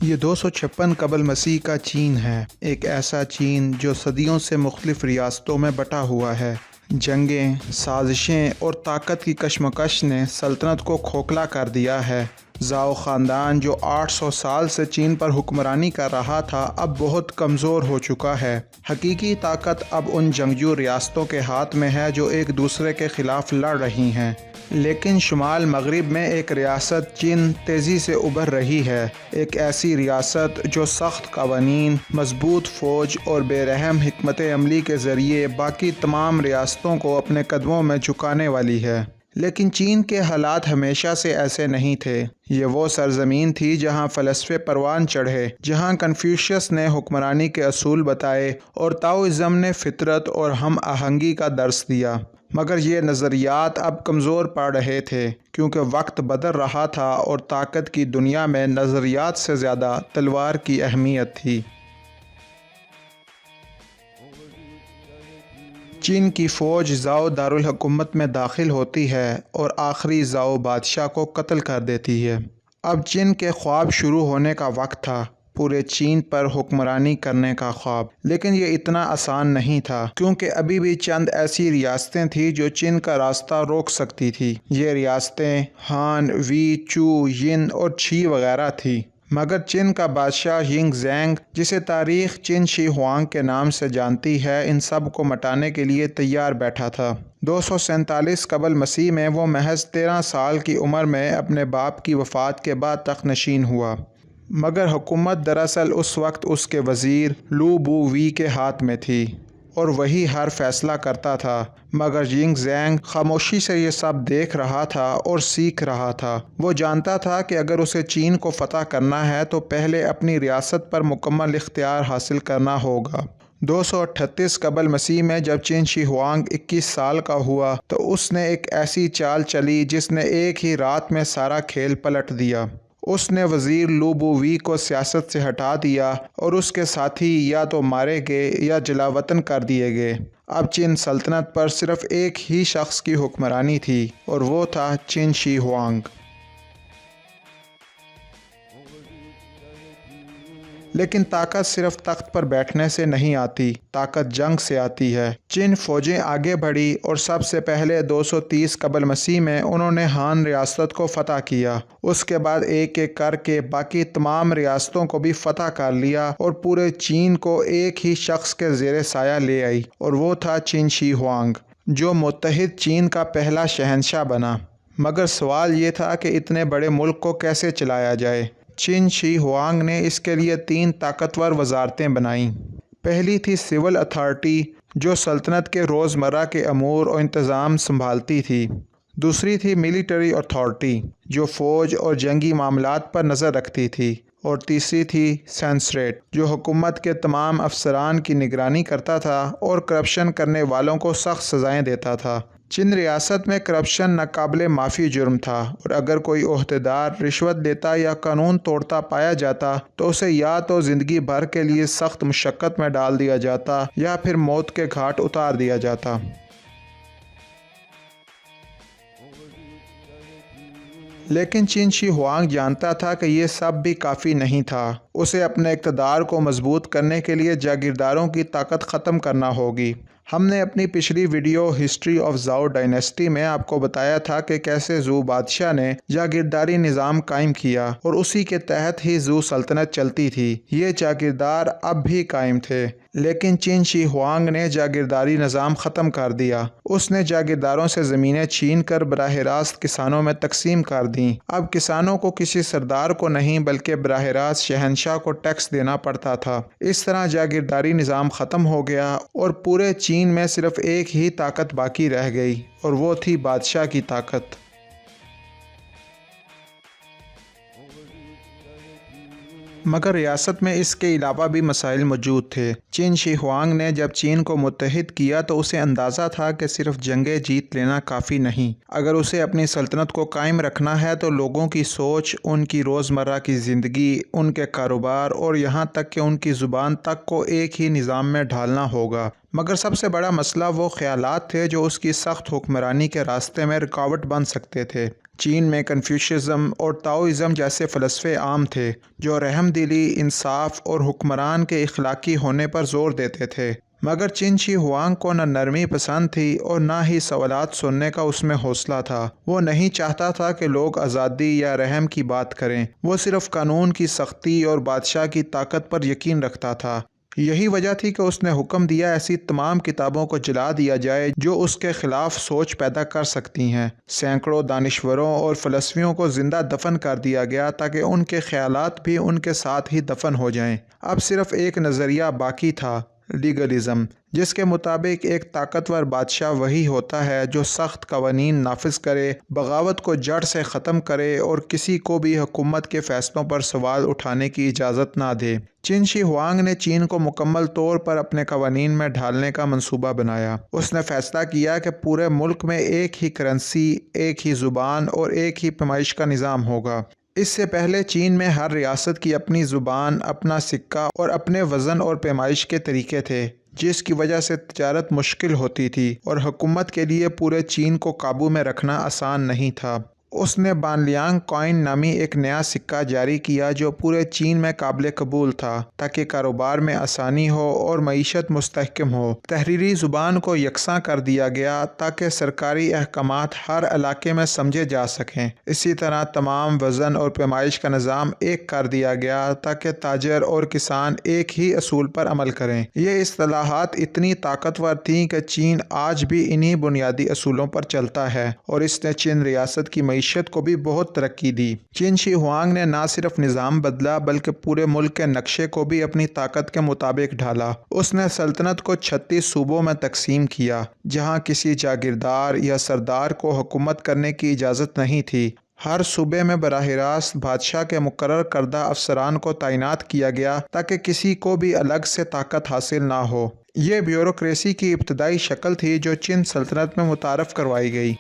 یہ 256 قبل مسیح کا چین ہے، ایک ایسا چین جو صدیوں سے مختلف ریاستوں میں بٹا ہوا ہے۔ جنگیں، سازشیں اور طاقت کی کشمکش نے سلطنت کو کھوکھلا کر دیا ہے۔ زاؤ خاندان جو 800 سال سے چین پر حکمرانی کر رہا تھا اب بہت کمزور ہو چکا ہے۔ حقیقی طاقت اب ان جنگجو ریاستوں کے ہاتھ میں ہے جو ایک دوسرے کے خلاف لڑ رہی ہیں۔ لیکن شمال مغرب میں ایک ریاست چین تیزی سے ابھر رہی ہے، ایک ایسی ریاست جو سخت قوانین، مضبوط فوج اور بے رحم حکمت عملی کے ذریعے باقی تمام ریاستوں کو اپنے قدموں میں جھکانے والی ہے۔ لیکن چین کے حالات ہمیشہ سے ایسے نہیں تھے۔ یہ وہ سرزمین تھی جہاں فلسفے پروان چڑھے، جہاں کنفیوشس نے حکمرانی کے اصول بتائے اور تاؤزم نے فطرت اور ہم آہنگی کا درس دیا۔ مگر یہ نظریات اب کمزور پڑ رہے تھے کیونکہ وقت بدل رہا تھا اور طاقت کی دنیا میں نظریات سے زیادہ تلوار کی اہمیت تھی۔ چین کی فوج زاؤ دارالحکومت میں داخل ہوتی ہے اور آخری زاؤ بادشاہ کو قتل کر دیتی ہے۔ اب چین کے خواب شروع ہونے کا وقت تھا، پورے چین پر حکمرانی کرنے کا خواب۔ لیکن یہ اتنا آسان نہیں تھا کیونکہ ابھی بھی چند ایسی ریاستیں تھیں جو چین کا راستہ روک سکتی تھی۔ یہ ریاستیں ہان، وی، چو، ین اور چھی وغیرہ تھیں۔ مگر چین کا بادشاہ ینگ زینگ، جسے تاریخ چین شی ہوانگ کے نام سے جانتی ہے، ان سب کو مٹانے کے لیے تیار بیٹھا تھا۔ 247 قبل مسیح میں وہ محض 13 سال کی عمر میں اپنے باپ کی وفات کے بعد تخت نشین ہوا۔ مگر حکومت دراصل اس وقت اس کے وزیر لو بو وی کے ہاتھ میں تھی اور وہی ہر فیصلہ کرتا تھا۔ مگر ینگ زینگ خاموشی سے یہ سب دیکھ رہا تھا اور سیکھ رہا تھا۔ وہ جانتا تھا کہ اگر اسے چین کو فتح کرنا ہے تو پہلے اپنی ریاست پر مکمل اختیار حاصل کرنا ہوگا۔ 238 قبل مسیح میں جب چین شی ہوانگ 21 سال کا ہوا تو اس نے ایک ایسی چال چلی جس نے ایک ہی رات میں سارا کھیل پلٹ دیا۔ اس نے وزیر لو بو وی کو سیاست سے ہٹا دیا اور اس کے ساتھی یا تو مارے گئے یا جلاوطن کر دیے گئے۔ اب چین سلطنت پر صرف ایک ہی شخص کی حکمرانی تھی اور وہ تھا چین شی ہوانگ۔ لیکن طاقت صرف تخت پر بیٹھنے سے نہیں آتی، طاقت جنگ سے آتی ہے۔ چین فوجیں آگے بڑھی اور سب سے پہلے 230 قبل مسیح میں انہوں نے ہان ریاست کو فتح کیا۔ اس کے بعد ایک ایک کر کے باقی تمام ریاستوں کو بھی فتح کر لیا اور پورے چین کو ایک ہی شخص کے زیر سایہ لے آئی اور وہ تھا چین شی ہوانگ، جو متحد چین کا پہلا شہنشاہ بنا۔ مگر سوال یہ تھا کہ اتنے بڑے ملک کو کیسے چلایا جائے؟ چین شی ہوانگ نے اس کے لیے 3 طاقتور وزارتیں بنائیں۔ پہلی تھی سول اتھارٹی، جو سلطنت کے روزمرہ کے امور و انتظام سنبھالتی تھی۔ دوسری تھی ملٹری اتھارٹی، جو فوج اور جنگی معاملات پر نظر رکھتی تھی۔ اور تیسری تھی سینسریٹ، جو حکومت کے تمام افسران کی نگرانی کرتا تھا اور کرپشن کرنے والوں کو سخت سزائیں دیتا تھا۔ چین ریاست میں کرپشن ناقابل معافی جرم تھا اور اگر کوئی عہدیدار رشوت لیتا یا قانون توڑتا پایا جاتا تو اسے یا تو زندگی بھر کے لیے سخت مشقت میں ڈال دیا جاتا یا پھر موت کے گھاٹ اتار دیا جاتا۔ لیکن چین شی ہوانگ جانتا تھا کہ یہ سب بھی کافی نہیں تھا۔ اسے اپنے اقتدار کو مضبوط کرنے کے لیے جاگیرداروں کی طاقت ختم کرنا ہوگی۔ ہم نے اپنی پچھلی ویڈیو ہسٹری آف زاؤ ڈائنیسٹی میں آپ کو بتایا تھا کہ کیسے زو بادشاہ نے جاگیرداری نظام قائم کیا اور اسی کے تحت ہی زو سلطنت چلتی تھی۔ یہ جاگیردار اب بھی قائم تھے، لیکن چین شی ہوانگ نے جاگیرداری نظام ختم کر دیا۔ اس نے جاگیرداروں سے زمینیں چھین کر براہ راست کسانوں میں تقسیم کر دیں۔ اب کسانوں کو کسی سردار کو نہیں بلکہ براہ راست شہنشاہ کو ٹیکس دینا پڑتا تھا۔ اس طرح جاگیرداری نظام ختم ہو گیا اور پورے چین میں صرف ایک ہی طاقت باقی رہ گئی اور وہ تھی بادشاہ کی طاقت۔ مگر ریاست میں اس کے علاوہ بھی مسائل موجود تھے۔ چین شی ہوانگ نے جب چین کو متحد کیا تو اسے اندازہ تھا کہ صرف جنگیں جیت لینا کافی نہیں۔ اگر اسے اپنی سلطنت کو قائم رکھنا ہے تو لوگوں کی سوچ، ان کی روزمرہ کی زندگی، ان کے کاروبار اور یہاں تک کہ ان کی زبان تک کو ایک ہی نظام میں ڈھالنا ہوگا۔ مگر سب سے بڑا مسئلہ وہ خیالات تھے جو اس کی سخت حکمرانی کے راستے میں رکاوٹ بن سکتے تھے۔ چین میں کنفیوشزم اور تاؤزم جیسے فلسفے عام تھے جو رحم دلی، انصاف اور حکمران کے اخلاقی ہونے پر زور دیتے تھے، مگر چن شی ہوانگ کو نہ نرمی پسند تھی اور نہ ہی سوالات سننے کا اس میں حوصلہ تھا۔ وہ نہیں چاہتا تھا کہ لوگ آزادی یا رحم کی بات کریں، وہ صرف قانون کی سختی اور بادشاہ کی طاقت پر یقین رکھتا تھا۔ یہی وجہ تھی کہ اس نے حکم دیا ایسی تمام کتابوں کو جلا دیا جائے جو اس کے خلاف سوچ پیدا کر سکتی ہیں۔ سینکڑوں دانشوروں اور فلسفیوں کو زندہ دفن کر دیا گیا تاکہ ان کے خیالات بھی ان کے ساتھ ہی دفن ہو جائیں۔ اب صرف ایک نظریہ باقی تھا، لیگلزم، جس کے مطابق ایک طاقتور بادشاہ وہی ہوتا ہے جو سخت قوانین نافذ کرے، بغاوت کو جڑ سے ختم کرے اور کسی کو بھی حکومت کے فیصلوں پر سوال اٹھانے کی اجازت نہ دے۔ چن شی ہوانگ نے چین کو مکمل طور پر اپنے قوانین میں ڈھالنے کا منصوبہ بنایا۔ اس نے فیصلہ کیا کہ پورے ملک میں ایک ہی کرنسی، ایک ہی زبان اور ایک ہی پیمائش کا نظام ہوگا۔ اس سے پہلے چین میں ہر ریاست کی اپنی زبان، اپنا سکہ اور اپنے وزن اور پیمائش کے طریقے تھے، جس کی وجہ سے تجارت مشکل ہوتی تھی اور حکومت کے لیے پورے چین کو قابو میں رکھنا آسان نہیں تھا۔ اس نے بانلیانگ کوائن نامی ایک نیا سکہ جاری کیا جو پورے چین میں قابل قبول تھا تاکہ کاروبار میں آسانی ہو اور معیشت مستحکم ہو۔ تحریری زبان کو یکساں کر دیا گیا تاکہ سرکاری احکامات ہر علاقے میں سمجھے جا سکیں۔ اسی طرح تمام وزن اور پیمائش کا نظام ایک کر دیا گیا تاکہ تاجر اور کسان ایک ہی اصول پر عمل کریں۔ یہ اصطلاحات اتنی طاقتور تھیں کہ چین آج بھی انہی بنیادی اصولوں پر چلتا ہے اور اس نے چین ریاست کی معیشت کو بھی بہت ترقی دی۔ چن شی ہوانگ نے نہ صرف نظام بدلا بلکہ پورے ملک کے نقشے کو بھی اپنی طاقت کے مطابق ڈھالا۔ اس نے سلطنت کو 36 صوبوں میں تقسیم کیا جہاں کسی جاگیردار یا سردار کو حکومت کرنے کی اجازت نہیں تھی۔ ہر صوبے میں براہ راست بادشاہ کے مقرر کردہ افسران کو تعینات کیا گیا تاکہ کسی کو بھی الگ سے طاقت حاصل نہ ہو۔ یہ بیوروکریسی کی ابتدائی شکل تھی جو چین سلطنت میں متعارف کروائی گئی۔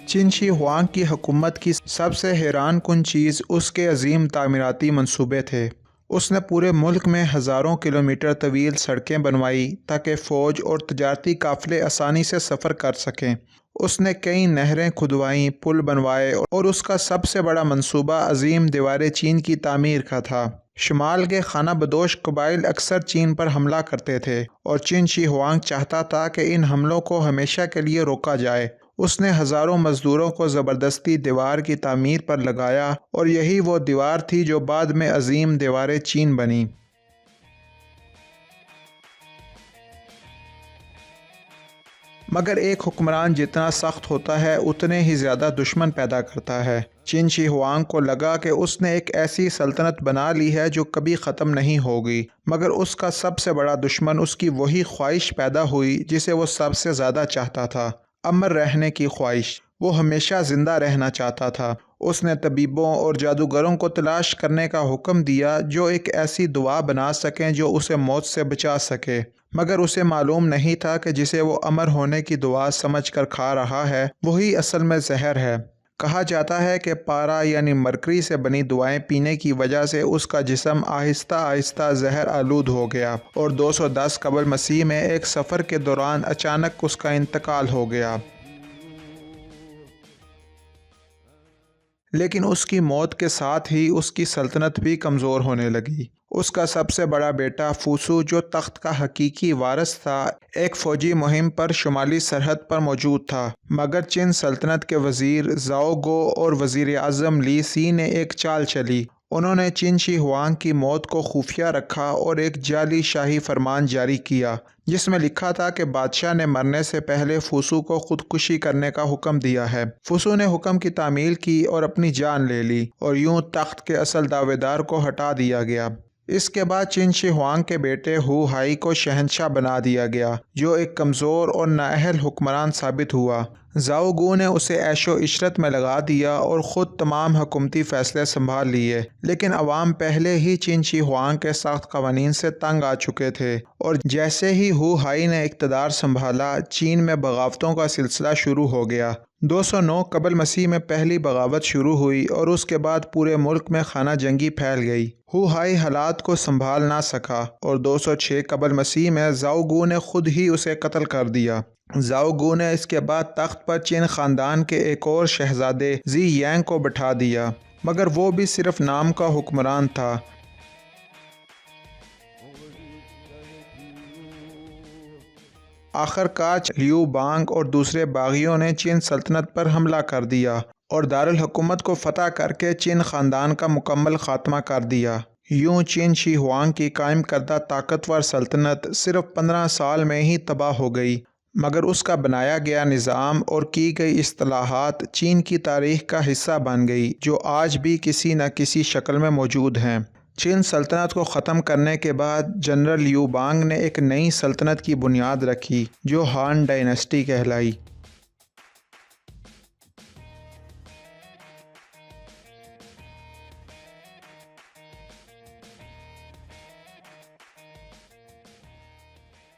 چن شی ہوانگ کی حکومت کی سب سے حیران کن چیز اس کے عظیم تعمیراتی منصوبے تھے۔ اس نے پورے ملک میں ہزاروں کلومیٹر طویل سڑکیں بنوائی تاکہ فوج اور تجارتی قافلے آسانی سے سفر کر سکیں۔ اس نے کئی نہریں کھدوائیں، پل بنوائے اور اس کا سب سے بڑا منصوبہ عظیم دیوار چین کی تعمیر کا تھا۔ شمال کے خانہ بدوش قبائل اکثر چین پر حملہ کرتے تھے اور چن شی ہوانگ چاہتا تھا کہ ان حملوں کو ہمیشہ کے لیے روکا جائے۔ اس نے ہزاروں مزدوروں کو زبردستی دیوار کی تعمیر پر لگایا اور یہی وہ دیوار تھی جو بعد میں عظیم دیوار چین بنی۔ مگر ایک حکمران جتنا سخت ہوتا ہے اتنے ہی زیادہ دشمن پیدا کرتا ہے۔ چن شی ہوانگ کو لگا کہ اس نے ایک ایسی سلطنت بنا لی ہے جو کبھی ختم نہیں ہوگی، مگر اس کا سب سے بڑا دشمن اس کی وہی خواہش پیدا ہوئی جسے وہ سب سے زیادہ چاہتا تھا، امر رہنے کی خواہش۔ وہ ہمیشہ زندہ رہنا چاہتا تھا۔ اس نے طبیبوں اور جادوگروں کو تلاش کرنے کا حکم دیا جو ایک ایسی دوا بنا سکیں جو اسے موت سے بچا سکے، مگر اسے معلوم نہیں تھا کہ جسے وہ امر ہونے کی دوا سمجھ کر کھا رہا ہے وہی اصل میں زہر ہے۔ کہا جاتا ہے کہ پارا یعنی مرکری سے بنی دوائیں پینے کی وجہ سے اس کا جسم آہستہ آہستہ زہر آلود ہو گیا اور 210 قبل مسیح میں ایک سفر کے دوران اچانک اس کا انتقال ہو گیا۔ لیکن اس کی موت کے ساتھ ہی اس کی سلطنت بھی کمزور ہونے لگی۔ اس کا سب سے بڑا بیٹا فوسو جو تخت کا حقیقی وارث تھا، ایک فوجی مہم پر شمالی سرحد پر موجود تھا، مگر چین سلطنت کے وزیر زاؤ گو اور وزیر اعظم لی سی نے ایک چال چلی۔ انہوں نے چن شی ہوانگ کی موت کو خفیہ رکھا اور ایک جعلی شاہی فرمان جاری کیا جس میں لکھا تھا کہ بادشاہ نے مرنے سے پہلے فوسو کو خودکشی کرنے کا حکم دیا ہے۔ فوسو نے حکم کی تعمیل کی اور اپنی جان لے لی اور یوں تخت کے اصل دعویدار کو ہٹا دیا گیا۔ اس کے بعد چن شی ہوانگ کے بیٹے ہو ہائی کو شہنشاہ بنا دیا گیا جو ایک کمزور اور نااہل حکمران ثابت ہوا۔ زاؤ گو نے اسے عیش و عشرت میں لگا دیا اور خود تمام حکومتی فیصلے سنبھال لیے، لیکن عوام پہلے ہی چن شی ہوانگ کے سخت قوانین سے تنگ آ چکے تھے اور جیسے ہی ہو ہائی نے اقتدار سنبھالا چین میں بغاوتوں کا سلسلہ شروع ہو گیا۔ 209 قبل مسیح میں پہلی بغاوت شروع ہوئی اور اس کے بعد پورے ملک میں خانہ جنگی پھیل گئی۔ ہو ہائی حالات کو سنبھال نہ سکا اور 206 قبل مسیح میں زاؤ گو نے خود ہی اسے قتل کر دیا۔ زاؤ گو نے اس کے بعد تخت پر چین خاندان کے ایک اور شہزادے زی یانگ کو بٹھا دیا، مگر وہ بھی صرف نام کا حکمران تھا۔ آخر کار لیو بانگ اور دوسرے باغیوں نے چین سلطنت پر حملہ کر دیا اور دارالحکومت کو فتح کر کے چین خاندان کا مکمل خاتمہ کر دیا۔ یوں چین شی ہوانگ کی قائم کردہ طاقتور سلطنت صرف 15 سال میں ہی تباہ ہو گئی، مگر اس کا بنایا گیا نظام اور کی گئی اصلاحات چین کی تاریخ کا حصہ بن گئی، جو آج بھی کسی نہ کسی شکل میں موجود ہیں۔ چین سلطنت کو ختم کرنے کے بعد جنرل لیو بانگ نے ایک نئی سلطنت کی بنیاد رکھی جو ہان ڈائنسٹی کہلائی۔